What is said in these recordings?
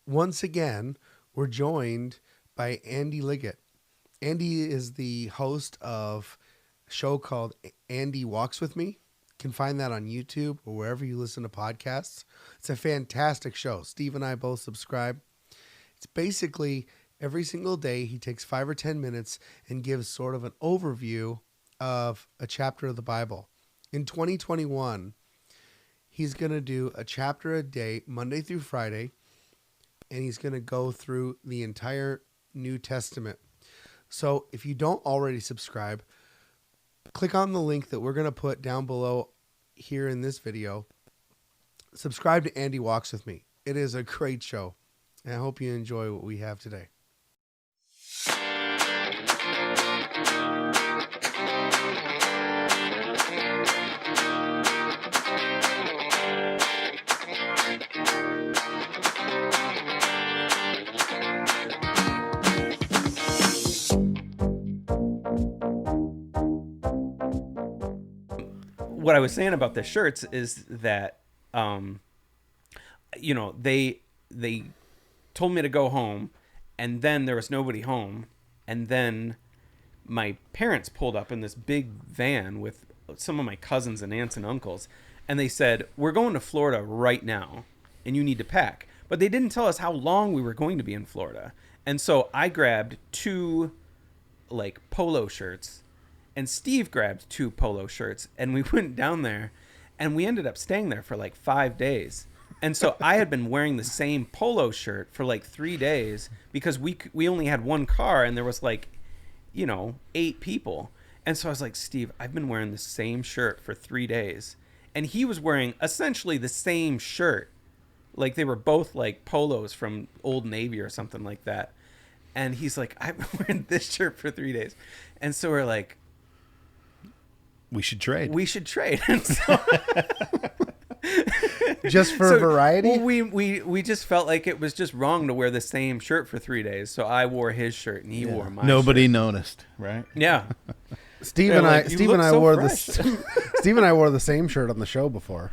once again, we're joined by Andy Liggett. Andy is the host of a show called Andy Walks With Me. You can find that on YouTube or wherever you listen to podcasts. It's a fantastic show. Steve and I both subscribe. It's basically every single day he takes 5 or 10 minutes and gives sort of an overview of a chapter of the Bible. In 2021, he's going to do a chapter a day, Monday through Friday, and he's going to go through the entire New Testament. So if you don't already subscribe, click on the link that we're going to put down below here in this video. Subscribe to Andy Walks With Me. It is a great show, and I hope you enjoy what we have today. What I was saying about the shirts is that, they told me to go home, and then there was nobody home, and then my parents pulled up in this big van with some of my cousins and aunts and uncles, and they said, "We're going to Florida right now, and you need to pack." But they didn't tell us how long we were going to be in Florida, and so I grabbed 2 polo shirts. And Steve grabbed 2 polo shirts, and we went down there, and we ended up staying there for 5 days. And so I had been wearing the same polo shirt for 3 days because we only had one car, and there was 8 people. And so I was like, Steve, I've been wearing the same shirt for 3 days. And he was wearing essentially the same shirt. They were both polos from Old Navy or something like that. And he's like, I've been wearing this shirt for 3 days. And so we're like, we should trade. And so, just for variety? Well, we just felt like it was just wrong to wear the same shirt for 3 days. So I wore his shirt and he wore my Nobody shirt. noticed, right? Yeah. Steve and I wore the same shirt on the show before.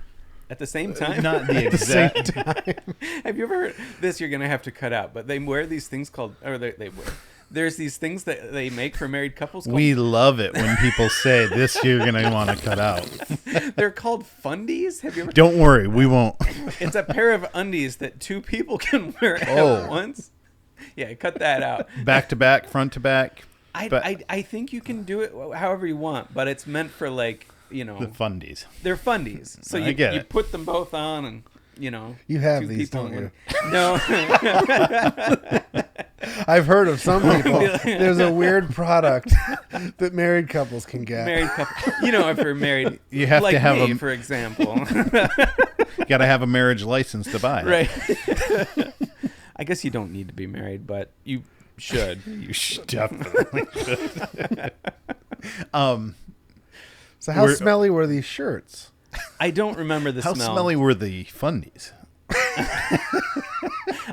At the same time? Not the exact time. Have you ever heard this? You're going to have to cut out, but they wear these things called, or they wear. There's these things that they make for married couples. We love it when people say this you're going to want to cut out. They're called fundies. Have you ever? Don't worry, we won't. It's a pair of undies that 2 people can wear at once. Yeah, cut that out. Back to back, front to back. I think you can do it however you want, but it's meant for the fundies. They're fundies. So you put them both on and You have 2 these, people don't you? No. I've heard of some people. There's a weird product that married couples can get. Married couple. If you're married, you have to have me, for example. You got to have a marriage license to buy. Right. I guess you don't need to be married, but you should. You definitely should. So how smelly were these shirts? I don't remember the How smell. smelly were the fundies?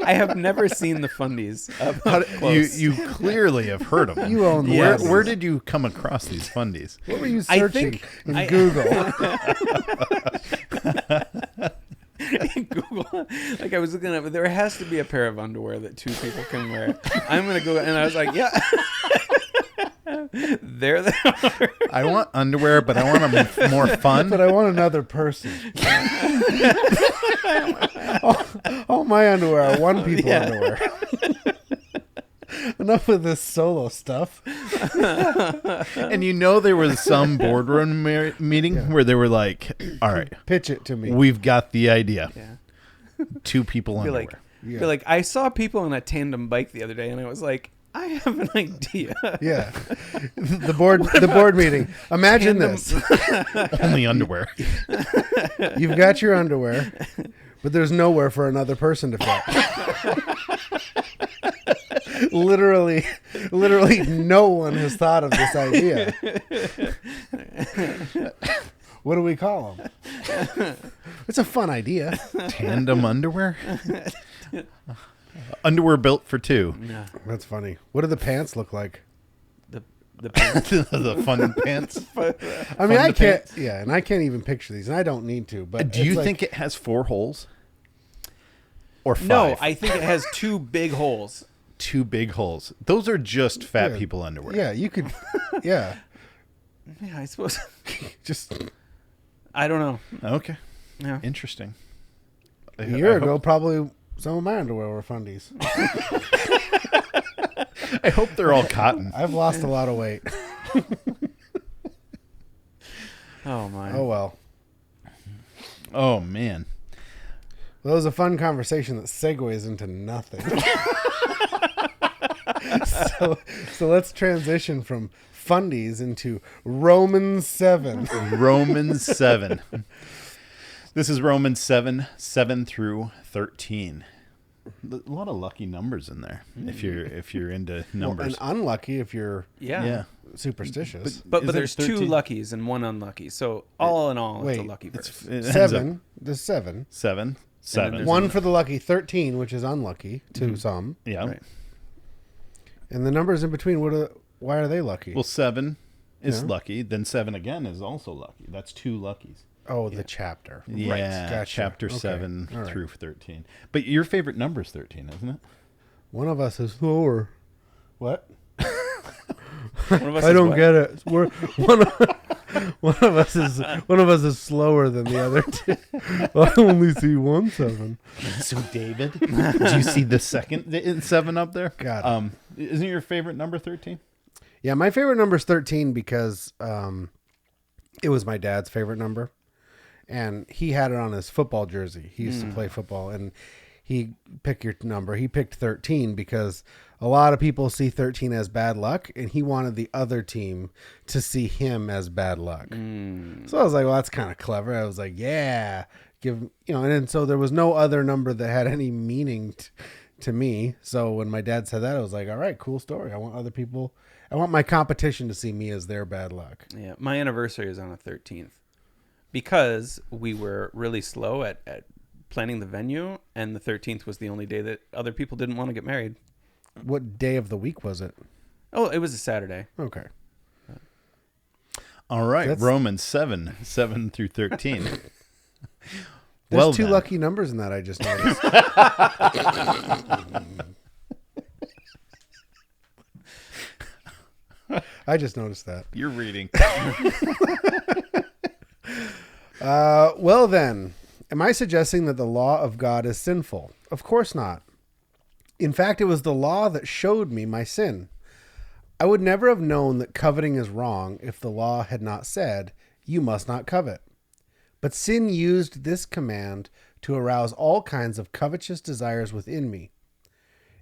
I have never seen the fundies up close. You clearly have heard of them. You own Yes. Where did you come across these fundies? What were you searching in Google? Google, I was looking up, there has to be a pair of underwear that 2 people can wear. I'm gonna go, and I was like, yeah. There they are. I want underwear, but I want them more fun. But I want another person. all my underwear are one people underwear. Enough of this solo stuff. And there was some boardroom meeting where they were like, all right, pitch it to me. We've got the idea. Yeah. 2 people underwear. Be like, I saw people on a tandem bike the other day, and I was like, I have an idea. Yeah. The board meeting. Imagine this. Only underwear. You've got your underwear, but there's nowhere for another person to fit. Literally no one has thought of this idea. What do we call them? It's a fun idea. Tandem underwear? Underwear built for 2. No. That's funny. What do the pants look like? The pants. The fun pants. I mean, I can't. Yeah, and I can't even picture these, and I don't need to. But do you think it has 4 holes? or 5? No, I think it has 2 big holes. 2 big holes. Those are just fat Yeah. people underwear. Yeah, you could. Yeah, Yeah, I suppose. just I don't know. Okay. Yeah. Interesting. a year ago, probably some of my underwear were fundies. I hope they're all cotton. I've lost a lot of weight. Oh my. Oh well. Oh man. Well, it was a fun conversation that segues into nothing. so let's transition from fundies into Romans 7. Romans 7. This is Romans 7 through 13. A lot of lucky numbers in there if you're into numbers. And unlucky if you're Yeah. superstitious. But Is it there's 2 13? luckies and 1 unlucky. So all in all, it's a Wait, lucky verse. It ends up 7. There's 7. 7. there's 1 for the lucky, 13, which is unlucky to some. Yeah. Right. And the numbers in between, why are they lucky? Well, 7 is Yeah. lucky. Then 7 again is also lucky. That's 2 luckies. Oh, the chapter. Yeah, Gotcha. chapter Okay. 7 All right. through 13. But your favorite number is 13, isn't it? One of us is slower. What? One of us I is don't what? get it. We're, one of us is slower than the other two. I only see 1 7. So, David, did you see the second 7 up there? God. Isn't your favorite number 13? Yeah, my favorite number is 13 because it was my dad's favorite number. And he had it on his football jersey. He used to play football, and he picked your number. He picked 13 because a lot of people see 13 as bad luck, and he wanted the other team to see him as bad luck. So I was like, well, that's kind of clever. I was like, yeah, and then so there was no other number that had any meaning to me. So when my dad said that, I was like, all right, cool story. I want my competition to see me as their bad luck. Yeah, my anniversary is on the 13th because we were really slow at planning the venue, and the 13th was the only day that other people didn't want to get married. What day of the week was it? Oh, it was a Saturday. Okay. All right, That's- Romans 7 through 13. There's 2 then. lucky numbers in that I just noticed. I just noticed that. You're reading. Well then, am I suggesting that the law of God is sinful? Of course not. In fact, it was the law that showed me my sin. I would never have known that coveting is wrong if the law had not said, you must not covet. But sin used this command to arouse all kinds of covetous desires within me.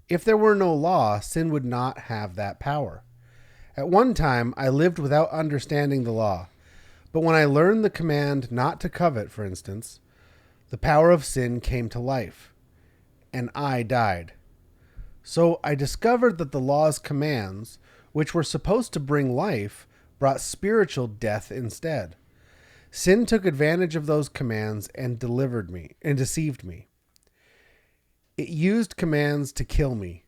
If there were no law, sin would not have that power. At one time, I lived without understanding the law. But when I learned the command not to covet, for instance, the power of sin came to life, and I died. So I discovered that the law's commands, which were supposed to bring life, brought spiritual death instead. Sin took advantage of those commands and deceived me. It used commands to kill me,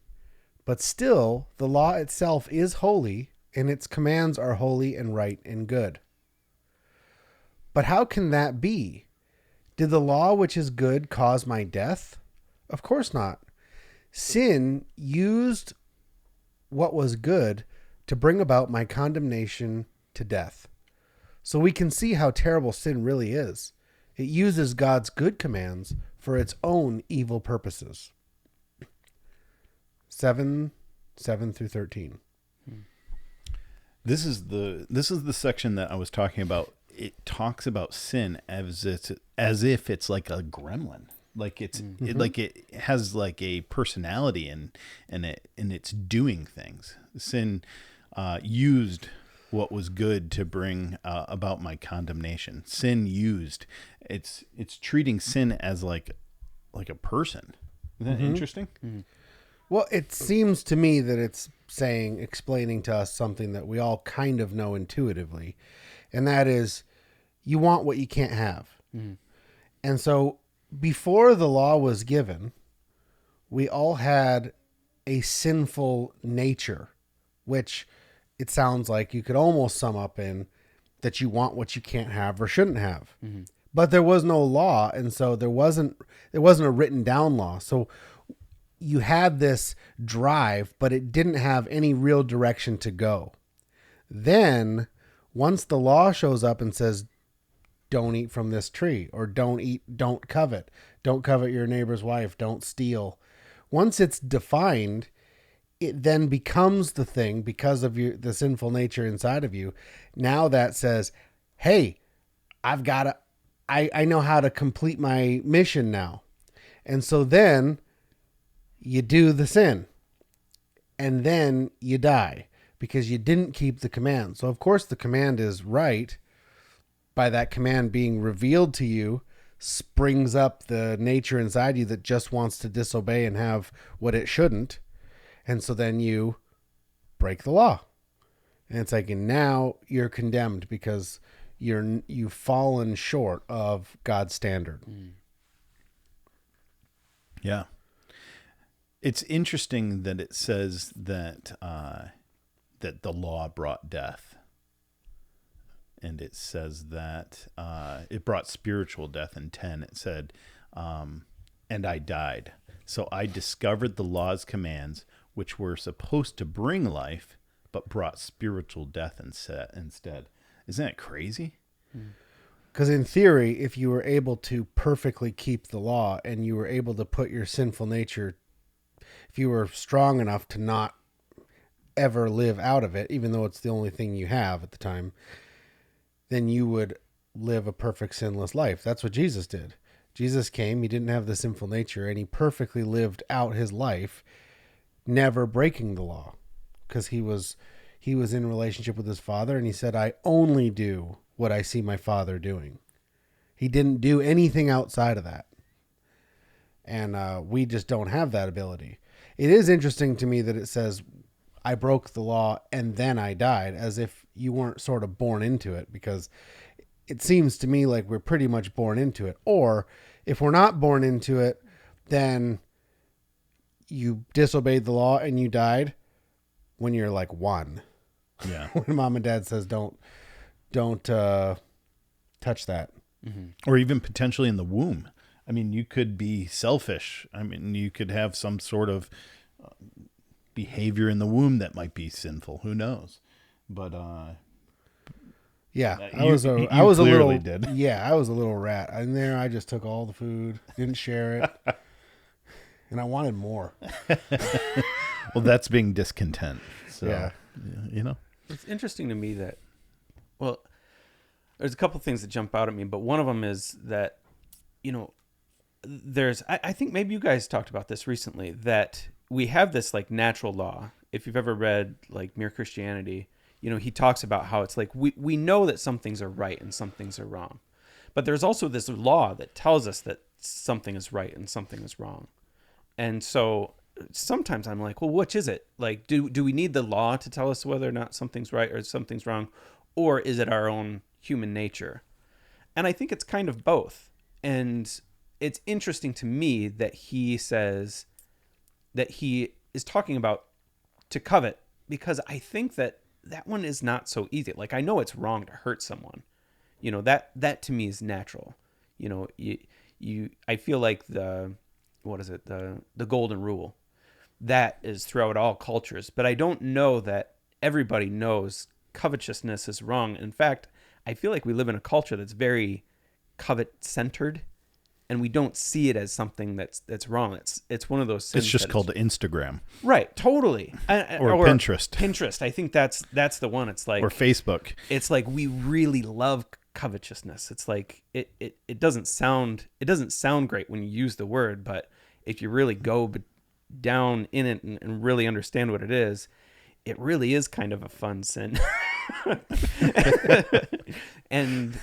but still the law itself is holy, and its commands are holy and right and good. But how can that be? Did the law which is good cause my death? Of course not. Sin used what was good to bring about my condemnation to death. So we can see how terrible sin really is. It uses God's good commands for its own evil purposes. 7 through 13. This is the section that I was talking about. It talks about sin as if it's like a gremlin, like it has like a personality and it's doing things. Sin used what was good to bring about my condemnation. Sin used it's treating sin as like a person. Isn't that interesting? Mm-hmm. Well, it seems to me that it's explaining to us something that we all kind of know intuitively, and that is you want what you can't have. Mm-hmm. And so before the law was given, we all had a sinful nature, which it sounds like you could almost sum up in that you want what you can't have or shouldn't have. Mm-hmm. But there was no law, and so there wasn't a written down law. So you had this drive, but it didn't have any real direction to go. Then once the law shows up and says, don't eat from this tree, or don't covet your neighbor's wife, don't steal. Once it's defined, it then becomes the thing because of the sinful nature inside of you. Now that says, hey, I know how to complete my mission now. And so then you do the sin, and then you die because you didn't keep the command. So of course the command is right. By that command being revealed to you, springs up the nature inside you that just wants to disobey and have what it shouldn't. And so then you break the law. And it's like, and now you're condemned because you've fallen short of God's standard. Yeah. It's interesting that it says that that the law brought death. And it says that it brought spiritual death. In 10, it said, and I died. So I discovered the law's commands, which were supposed to bring life, but brought spiritual death instead. Isn't that crazy? Because in theory, if you were able to perfectly keep the law and you were able to put your sinful nature, if you were strong enough to not ever live out of it, even though it's the only thing you have at the time, then you would live a perfect sinless life. That's what Jesus did. Jesus came, he didn't have the sinful nature, and he perfectly lived out his life, never breaking the law, because he was in relationship with his Father, and he said, I only do what I see my Father doing. He didn't do anything outside of that. And we just don't have that ability. It is interesting to me that it says, I broke the law and then I died, as if you weren't sort of born into it, because it seems to me like we're pretty much born into it. Or if we're not born into it, then you disobeyed the law and you died when you're like 1. Yeah. When mom and dad says, don't touch that. Or even potentially in the womb. I mean, you could be selfish. I mean, you could have some sort of behavior in the womb that might be sinful. Who knows? But yeah, I you was a clearly little did. Yeah, I was a little rat. In there, I just took all the food, didn't share it, and I wanted more. Well, that's being discontent. So, Yeah. you know. It's interesting to me that, well, there's a couple things that jump out at me, but one of them is that, I think maybe you guys talked about this recently, that we have this like natural law. If you've ever read like Mere Christianity, he talks about how it's like we know that some things are right and some things are wrong. But there's also this law that tells us that something is right and something is wrong. And so sometimes I'm like, well, which is it? Like, do we need the law to tell us whether or not something's right or something's wrong? Or is it our own human nature? And I think it's kind of both. And it's interesting to me that he says that he is talking about to covet, because I think that one is not so easy. Like, I know it's wrong to hurt someone. That to me is natural. I feel like the golden rule that is throughout all cultures, but I don't know that everybody knows covetousness is wrong. In fact, I feel like we live in a culture that's very covet centered, and we don't see it as something that's wrong. It's one of those sins. It's just called Instagram. Right, totally. Or Pinterest. Pinterest. I think that's the one. It's like, or Facebook. It's like we really love covetousness. It's like it doesn't sound great when you use the word, but if you really go down in it and really understand what it is, it really is kind of a fun sin. and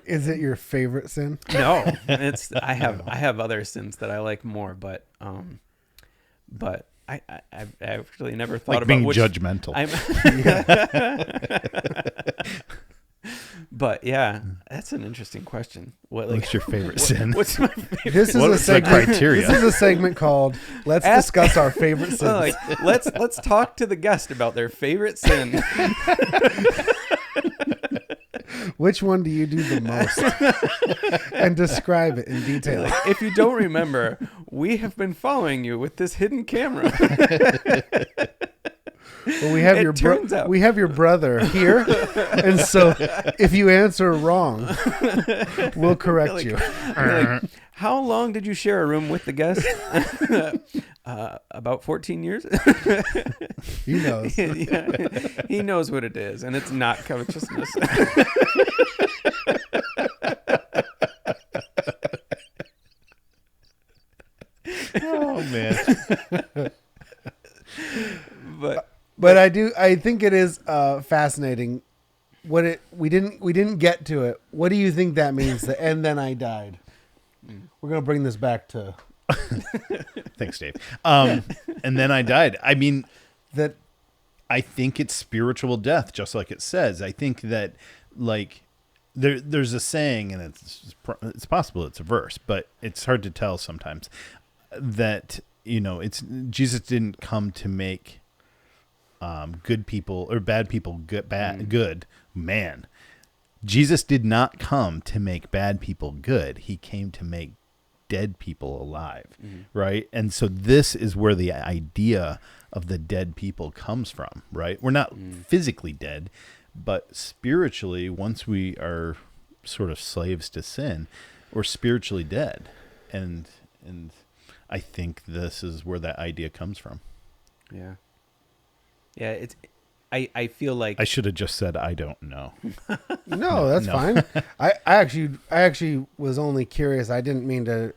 is it your favorite sin? No, I have other sins that I like more, but I've actually never thought like about being which, judgmental. But yeah, that's an interesting question. What's your favorite sin? What's my favorite? This is What's the criteria? This is a segment called "Let's Discuss Our Favorite Sins." Let's talk to the guest about their favorite sin. Which one do you do the most? And describe it in detail. If you don't remember, we have been following you with this hidden camera. Well, we have we have your brother here, and so if you answer wrong, we'll correct you. Like, how long did you share a room with the guest? About 14 years. He knows. Yeah, he knows what it is, and it's not covetousness. Oh man. But I think it is fascinating. We didn't get to it. What do you think that means? And then I died. We're gonna bring this back to. Thanks, Dave. And then I died. I mean, That I think it's spiritual death, just like it says. I think that, like, there's a saying, and it's possible it's a verse, but it's hard to tell sometimes, that, it's Jesus didn't come to make good people or bad people good. Man, Jesus did not come to make bad people good. He came to make dead people alive, right? And so this is where the idea of the dead people comes from, right? We're not physically dead, but spiritually, once we are sort of slaves to sin, we're spiritually dead. And I think this is where that idea comes from. Yeah. Yeah, I feel like I should have just said I don't know. no, that's fine. I actually was only curious. I didn't mean to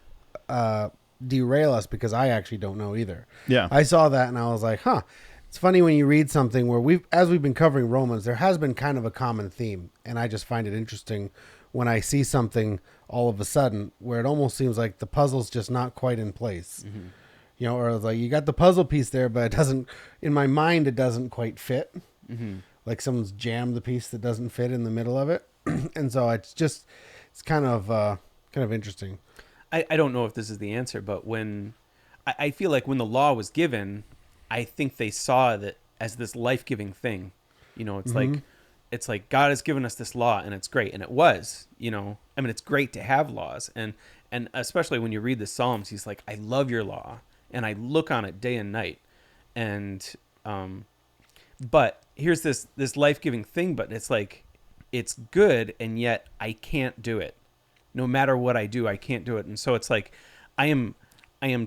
derail us because I actually don't know either. Yeah. I saw that and I was like, huh. It's funny when you read something where as we've been covering Romans, there has been kind of a common theme, and I just find it interesting when I see something all of a sudden where it almost seems like the puzzle's just not quite in place. Or it's like you got the puzzle piece there, but it doesn't. In my mind, it doesn't quite fit. Like someone's jammed the piece that doesn't fit in the middle of it, and so it's kind of interesting. I don't know if this is the answer, but when I feel like when the law was given, I think they saw that as this life-giving thing. It's like God has given us this law, and it's great, and it was. It's great to have laws, and especially when you read the Psalms, he's like, I love your law, and I look on it day and night, and but here's this life-giving thing, but it's like it's good, and yet I can't do it. No matter what I do, I can't do it. And so it's like I am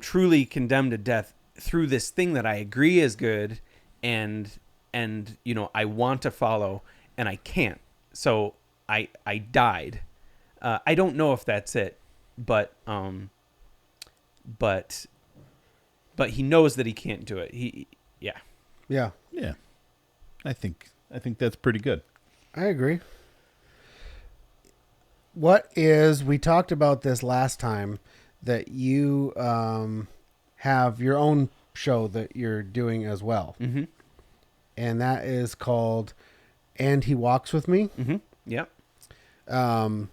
truly condemned to death through this thing that I agree is good and I want to follow, and I can't. So I died. I don't know if that's it, but he knows that he can't do it. Yeah. I think that's pretty good. I agree. We talked about this last time, that you have your own show that you're doing as well. And that is called And He Walks With Me. Yep. And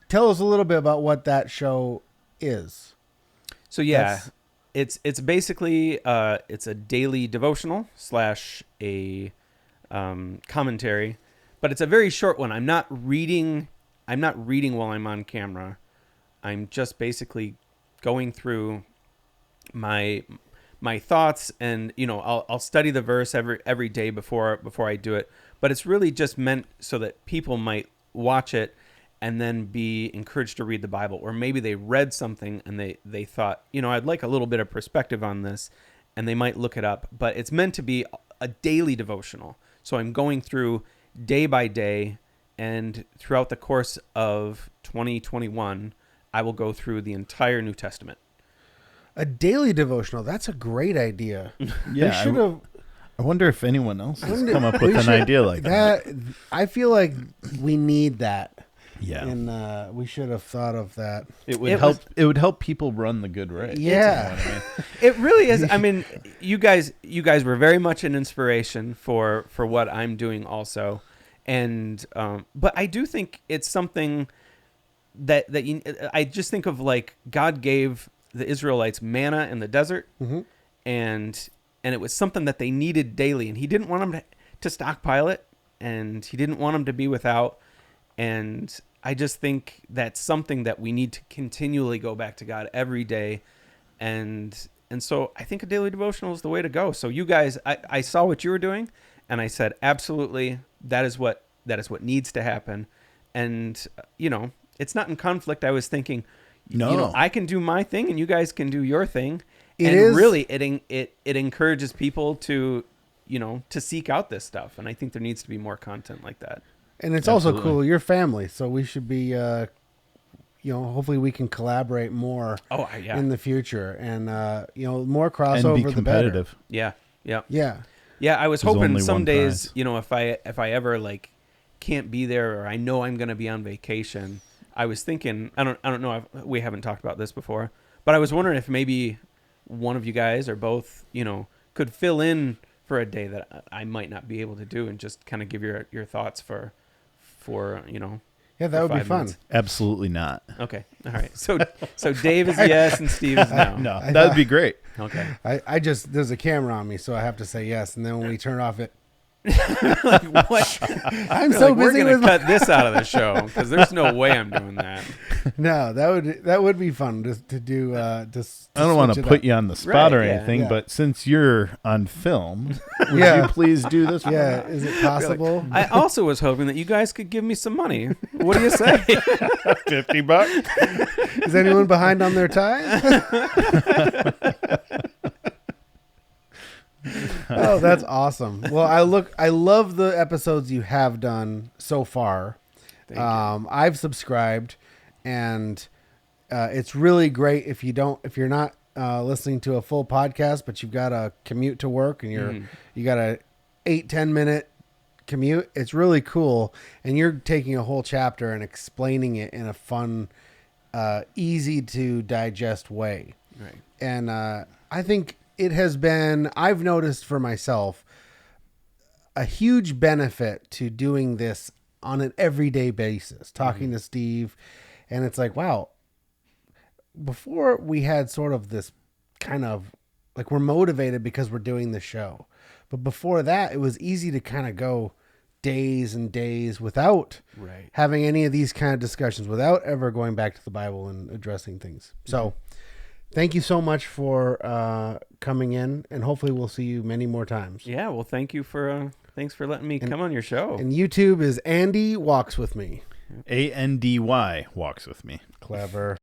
tell us a little bit about what that show is. So it's basically it's a daily devotional / a commentary, but it's a very short one. I'm not reading while I'm on camera. I'm just basically going through my thoughts, and I'll study the verse every day before I do it. But it's really just meant so that people might watch it and then be encouraged to read the Bible, or maybe they read something and they thought, I'd like a little bit of perspective on this, and they might look it up. But it's meant to be a daily devotional. So I'm going through day by day, and throughout the course of 2021, I will go through the entire New Testament. A daily devotional. That's a great idea. Yeah. Should have. I wonder if anyone else has come up with an idea like that. I feel like we need that. Yeah. And we should have thought of that. It would help people run the good race. Yeah. You know what I mean? It really is. I mean, you guys were very much an inspiration for what I'm doing also. And but I do think it's something that I just think of, like, God gave the Israelites manna in the desert, and it was something that they needed daily, and he didn't want them to stockpile it, and he didn't want them to be without. And I just think that's something that we need to continually go back to God every day. And so I think a daily devotional is the way to go. So you guys, I saw what you were doing, and I said, absolutely, that is what needs to happen. And, it's not in conflict. I was thinking, No. I can do my thing and you guys can do your thing. Really, it encourages people to, to seek out this stuff. And I think there needs to be more content like that. and it's Absolutely. also cool. You're family, so we should be, hopefully we can collaborate more in the future, and more crossover, And be the better. competitive. Yeah. Yeah. Yeah. Yeah. I was There's hoping only some one days, prize. if I ever like can't be there, or I know I'm going to be on vacation, I was thinking, I don't know. We haven't talked about this before, but I was wondering if maybe one of you guys or both, could fill in for a day that I might not be able to do, and just kind of give your thoughts for Yeah, that for would be 5 fun. minutes. Absolutely not. Okay. All right. So Dave is yes and Steve is no. No, that'd be great. Okay. I just, there's a camera on me, so I have to say yes, and then when we turn off it, Like, what? I'm so We're busy gonna with my... cut this out of the show because there's no way I'm doing that. No, that would be fun to do. Just I don't want to put you on the spot Right, or yeah, anything, yeah. but since you're on film, would Yeah. you please do this? For Yeah, me? is it possible? I also was hoping that you guys could give me some money. What do you say? $50. Is anyone behind on their tithe? Oh, that's awesome. Well, I love the episodes you have done so far. Thank you. I've subscribed, and it's really great if you're not listening to a full podcast, but you've got a commute to work and you got a 8-10 minute commute. It's really cool, and you're taking a whole chapter and explaining it in a fun, easy to digest way. Right. And I think it has been, I've noticed for myself, a huge benefit to doing this on an everyday basis, talking to Steve. And it's like, wow, before we had sort of this kind of like, we're motivated because we're doing the show. But before that, it was easy to kind of go days and days without Right. having any of these kind of discussions, without ever going back to the Bible and addressing things. So thank you so much for coming in, and hopefully we'll see you many more times. Yeah. Well, thanks for letting me come on your show. And YouTube is Andy Walks With Me. ANDY walks with me. Clever.